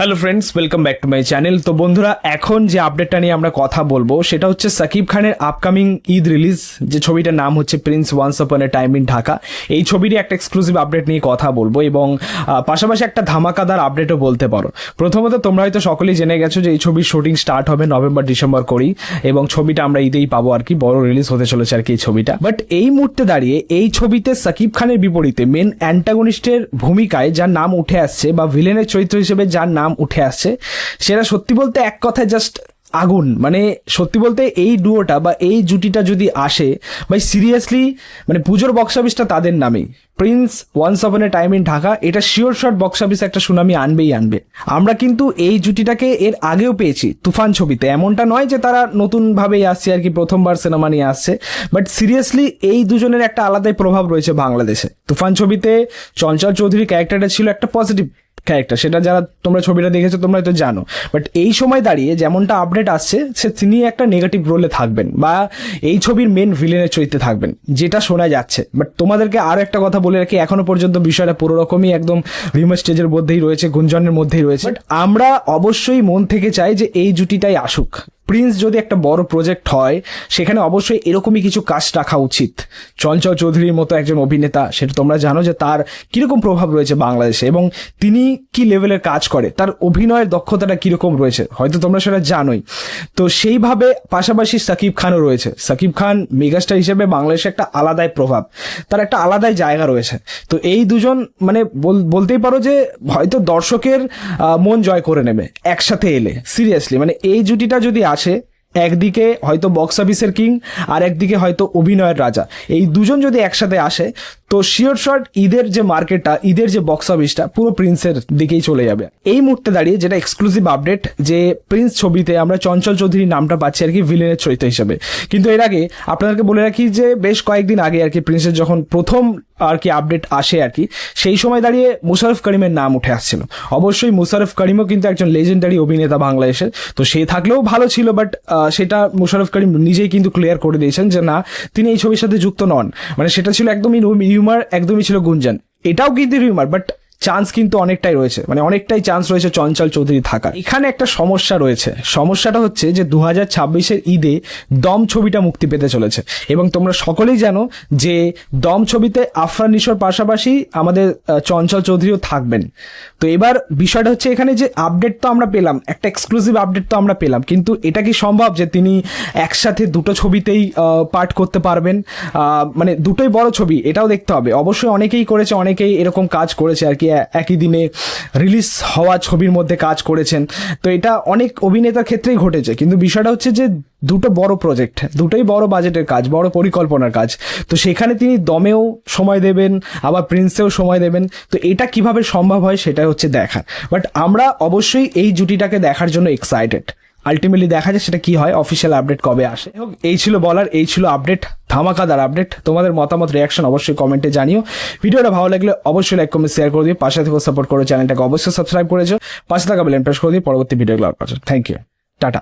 Hello friends, welcome back to my channel. তো বন্ধুরা, এখন যে আপডেটটা নিয়ে আমরা কথা বলবো সেটা হচ্ছে সাকিব খানের আপকামিং ঈদ রিলিজ, যে ছবিটার নাম হচ্ছে Prince once upon A time in Dhaka. এই ছবিরই একটা এক্সক্লুসিভ আপডেট নিয়ে কথা বলবো এবং পাশাপাশি একটা ধামাকাদার আপডেটও বলতে পারো। প্রথমত, তোমরা হয়তো সকলেই জেনে গেছো যে এই ছবির শুটিং স্টার্ট হবে নভেম্বর ডিসেম্বর করেই, এবং ছবিটা আমরা ঈদেই পাবো আর কি, বড় রিলিজ হতে চলেছে আর কি এই ছবিটা। বাট এই মুহূর্তে দাঁড়িয়ে এই ছবিতে সাকিব খানের বিপরীতে মেন অ্যান্টাগনিস্টের ভূমিকায় যার নাম উঠে আসছে, বা ভিলেনের চরিত্র হিসেবে যার নাম উঠে আসছে, সেটা সত্যি বলতে এক কথায় জাস্ট আগুন। মানে সত্যি বলতে এই ডুয়োটা বা এই জুটিটা যদি আসে, ভাই সিরিয়াসলি মানে পুজোর বক্স অফিসটা তাদের নামেই। Prince once upon A time in Dhaka এটা শিওর শট বক্স অফিসে একটা সুনামি আনবেই আনবে। আমরা কিন্তু এই জুটিটাকে এর আগেও পেয়েছি তুফান ছবিতে, এমনটা নয় যে তারা নতুনভাবেই আসছে আর কি, প্রথমবার সিনেমা নিয়ে আসছে। বাট সিরিয়াসলি এই দুজনের একটা আলাদাই প্রভাব রয়েছে বাংলাদেশে। তুফান ছবিতে চঞ্চল চৌধুরী ক্যারেক্টারটা ছিল একটা পজিটিভ ক্যারেক্টার, সেটা যারা তোমরা ছবিটা দেখেছো তোমরা হয়তো জানো। বাট এই সময় দাঁড়িয়ে যেমনটা আপডেট আসছে, তিনি একটা নেগেটিভ রোলে থাকবেন বা এই ছবির মেন ভিলেনের চরিত্রে থাকবেন, যেটা শোনা যাচ্ছে। বাট তোমাদেরকে আরো একটা কথা বলে রাখি, এখনো পর্যন্ত বিষয়টা পুরো রকমই একদম রিমার স্টেজের মধ্যেই রয়েছে, গুঞ্জনের মধ্যেই রয়েছে। বাট আমরা অবশ্যই মন থেকে চাই যে এই জুটিটাই আসুক। প্রিন্স যদি একটা বড় প্রজেক্ট হয়, সেখানে অবশ্যই এরকমই কিছু কাস্ট রাখা উচিত। চঞ্চল চৌধুরীর মতো একজন অভিনেতা, সেটা তোমরা জানো যে তার কিরকম প্রভাব রয়েছে বাংলাদেশে, এবং তিনি কি লেভেলের কাজ করে, তার অভিনয়ের দক্ষতাটা কিরকম রয়েছে হয়তো তোমরা সেটা জানোই। তো সেইভাবে পাশাপাশি সাকিব খানও রয়েছে। সাকিব খান মেগাস্টার হিসেবে বাংলাদেশে একটা আলাদাই প্রভাব, তার একটা আলাদাই জায়গা রয়েছে। তো এই দুজন মানে বলতেই পারো যে হয়তো দর্শকের মন জয় করে নেবে একসাথে এলে। সিরিয়াসলি মানে এই জুটিটা যদি আসে, একদিকে হয়তো বক্স অফিসের কিং আর একদিকে হয়তো অভিনয়ের রাজা, এই দুজন যদি একসাথে আসে তো শিওর শট ঈদের যে মার্কেটটা, ঈদের যে বক্স অফিসটা পুরো প্রিন্সের দিকেই চলে যাবে। এই মুহূর্তে দাঁড়িয়ে যেটা এক্সক্লুসিভ আপডেট, যে প্রিন্স ছবিতে আমরা চঞ্চল চৌধুরীর নামটা পাচ্ছি আর কি ভিলেনের চরিত্র হিসেবে। কিন্তু এর আগে আপনাদেরকে বলে রাখি যে বেশ কয়েকদিন আগে আর কি প্রিন্সের যখন প্রথম আর কি আপডেট আসে আর কি, সেই সময় দাঁড়িয়ে মুশারফ করিমের নাম উঠে আসছিল। অবশ্যই মুশারফ করিমও কিন্তু একজন লেজেন্ডারি অভিনেতা বাংলাদেশের, তো সে থাকলেও ভালো ছিল। বাট সেটা মুশারফ করিম নিজেই কিন্তু ক্লিয়ার করে দিয়েছেন যে না, তিনি এই ছবির সাথে যুক্ত নন। মানে সেটা ছিল একদমই রিউমার, একদমই ছিল গুঞ্জন। এটাও কিন্তু রিউমার, বাট চান্স কিন্তু অনেকটাই রয়েছে, মানে অনেকটাই চান্স রয়েছে চঞ্চল চৌধুরী থাকার। এখানে একটা সমস্যা রয়েছে, সমস্যাটা হচ্ছে যে 2026-এর ঈদে দম ছবিটা মুক্তি পেতে চলেছে, এবং তোমরা সকলেই জানো যে দম ছবিতে আফরান নিশোর পাশাপাশি আমাদের চঞ্চল চৌধুরীও থাকবেন। তো এবার বিষয়টা হচ্ছে এখানে যে আপডেট তো আমরা পেলাম, একটা এক্সক্লুসিভ আপডেট তো আমরা পেলাম, কিন্তু এটা কি সম্ভব যে তিনি একসাথে দুটো ছবিতেই পার্ট করতে পারবেন? মানে দুটোই বড় ছবি, এটাও দেখতে হবে। অবশ্যই অনেকেই করেছে, অনেকেই এরকম কাজ করেছে আর কি, একই দিনে রিলিজ হওয়া ছবির মধ্যে কাজ করেছেন। তো এটা অনেক অভিনেতার ক্ষেত্রেই ঘটেছে, কিন্তু বিষয়টা হচ্ছে যে দুটো বড় প্রজেক্ট, দুটোই বড় বাজেটের কাজ, বড় পরিকল্পনার কাজ। তো সেখানে তিনি দমেও সময় দেবেন, আবার প্রিন্সেও সময় দেবেন। তো এটা কিভাবে সম্ভব হয় সেটাই হচ্ছে দেখার। বাট আমরা অবশ্যই এই জুটিটাকে দেখার জন্য এক্সাইটেড। আলটিমেটলি দেখা যায় সেটা কি হয়, অফিসিয়াল আপডেট কবে আসে। এই ছিল বলার, এই ছিল আপডেট, ধামাকাদার আপডেট। তোমাদের মতামত, রিয়াকশন অবশ্যই কমেন্টে জানিও। ভিডিওটা ভালো লাগলে অবশ্যই লাইক কমেন্ট শেয়ার করে দিও, পাশে থেকে সাপোর্ট করো, চ্যানেলটাকে অবশ্যই সাবস্ক্রাইব করেছো, পাশে থাকা বেল প্রেস করে দিও পরবর্তী ভিডিওগুলো আপলোড করার জন্য। Thank you, tata.